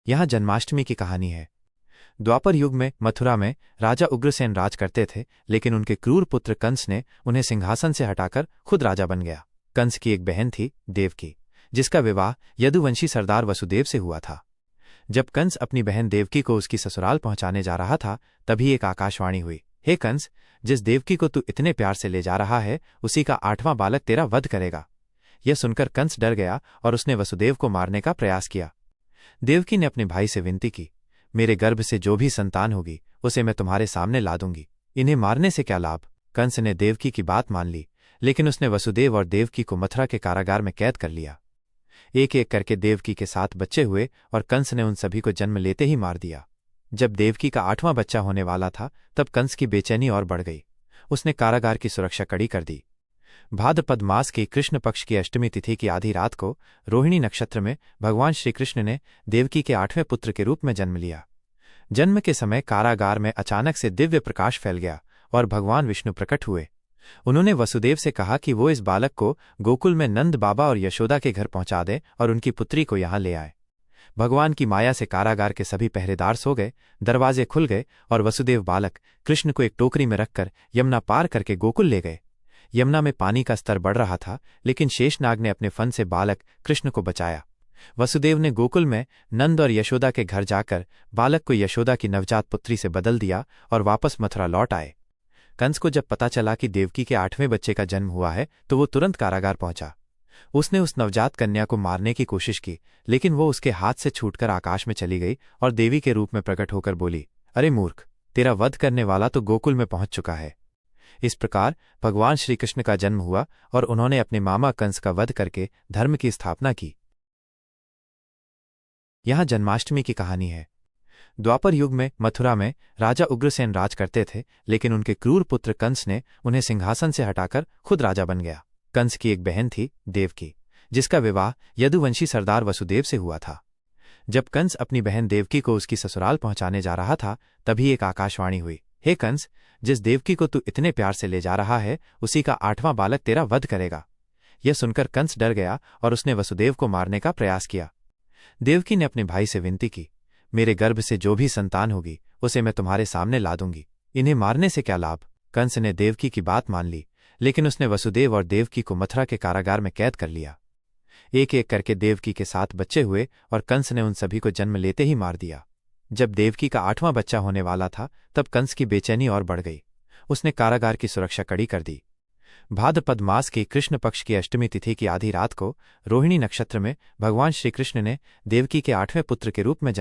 यहाँ जन्माष्टमी की कहानी है। द्वापर युग में मथुरा में राजा उग्रसेन राज करते थे, लेकिन उनके क्रूर पुत्र कंस ने उन्हें सिंहासन से हटाकर खुद राजा बन गया। कंस की एक बहन थी, देवकी, जिसका विवाह यदुवंशी सरदार वसुदेव से हुआ था। जब कंस अपनी बहन देवकी को उसकी ससुराल पहुंचाने जा रहा था, तभी एक आकाशवाणी हुई, हे कंस, जिस देवकी को तू इतने प्यार से ले जा रहा है, उसी का 8वां बालक तेरा वध करेगा। यह सुनकर कंस डर गया और उसने वसुदेव को मारने का प्रयास किया। देवकी ने अपने भाई से विनती की, मेरे गर्भ से जो भी संतान होगी उसे मैं तुम्हारे सामने ला दूंगी, इन्हें मारने से क्या लाभ। कंस ने देवकी की बात मान ली, लेकिन उसने वसुदेव और देवकी को मथुरा के कारागार में कैद कर लिया। एक एक करके देवकी के 7 बच्चे हुए और कंस ने उन सभी को जन्म लेते ही मार दिया। जब देवकी का 8वां बच्चा होने वाला था, तब कंस की बेचैनी और बढ़ गई। उसने कारागार की सुरक्षा कड़ी कर दी। भाद्रपद मास की कृष्ण पक्ष की अष्टमी तिथि की आधी रात को रोहिणी नक्षत्र में भगवान श्रीकृष्ण ने देवकी के 8वें पुत्र के रूप में जन्म लिया। जन्म के समय कारागार में अचानक से दिव्य प्रकाश फैल गया और भगवान विष्णु प्रकट हुए। उन्होंने वसुदेव से कहा कि वो इस बालक को गोकुल में नंद बाबा और यशोदा के घर पहुंचा दें और उनकी पुत्री को यहां ले आए। भगवान की माया से कारागार के सभी पहरेदार सो गए, दरवाजे खुल गए और वसुदेव बालक कृष्ण को एक टोकरी में रखकर यमुना पार करके गोकुल ले गए। यमुना में पानी का स्तर बढ़ रहा था, लेकिन शेषनाग ने अपने फन से बालक कृष्ण को बचाया। वसुदेव ने गोकुल में नंद और यशोदा के घर जाकर बालक को यशोदा की नवजात पुत्री से बदल दिया और वापस मथुरा लौट आए। कंस को जब पता चला कि देवकी के 8वें बच्चे का जन्म हुआ है, तो वो तुरंत कारागार पहुंचा। उसने उस नवजात कन्या को मारने की कोशिश की, लेकिन वो उसके हाथ से छूटकर आकाश में चली गई और देवी के रूप में प्रकट होकर बोली, अरे मूर्ख, तेरा वध करने वाला तो गोकुल में पहुंच चुका है। इस प्रकार भगवान श्रीकृष्ण का जन्म हुआ और उन्होंने अपने मामा कंस का वध करके धर्म की स्थापना की। यहाँ जन्माष्टमी की कहानी है। द्वापर युग में मथुरा में राजा उग्रसेन राज करते थे, लेकिन उनके क्रूर पुत्र कंस ने उन्हें सिंहासन से हटाकर खुद राजा बन गया। कंस की एक बहन थी, देवकी, जिसका विवाह यदुवंशी सरदार वसुदेव से हुआ था। जब कंस अपनी बहन देवकी को उसकी ससुराल पहुंचाने जा रहा था, तभी एक आकाशवाणी हुई, हे कंस, जिस देवकी को तू इतने प्यार से ले जा रहा है, उसी का 8वां बालक तेरा वध करेगा। यह सुनकर कंस डर गया और उसने वसुदेव को मारने का प्रयास किया। देवकी ने अपने भाई से विनती की, मेरे गर्भ से जो भी संतान होगी उसे मैं तुम्हारे सामने ला दूंगी, इन्हें मारने से क्या लाभ। कंस ने देवकी की बात मान ली, लेकिन उसने वसुदेव और देवकी को मथुरा के कारागार में कैद कर लिया। एक एक करके देवकी के 7 बच्चे हुए और कंस ने उन सभी को जन्म लेते ही मार दिया। जब देवकी का 8वां बच्चा होने वाला था, तब कंस की बेचैनी और बढ़ गई। उसने कारागार की सुरक्षा कड़ी कर दी। भाद्रपद मास की कृष्ण पक्ष की अष्टमी तिथि की आधी रात को रोहिणी नक्षत्र में भगवान श्रीकृष्ण ने देवकी के 8वें पुत्र के रूप में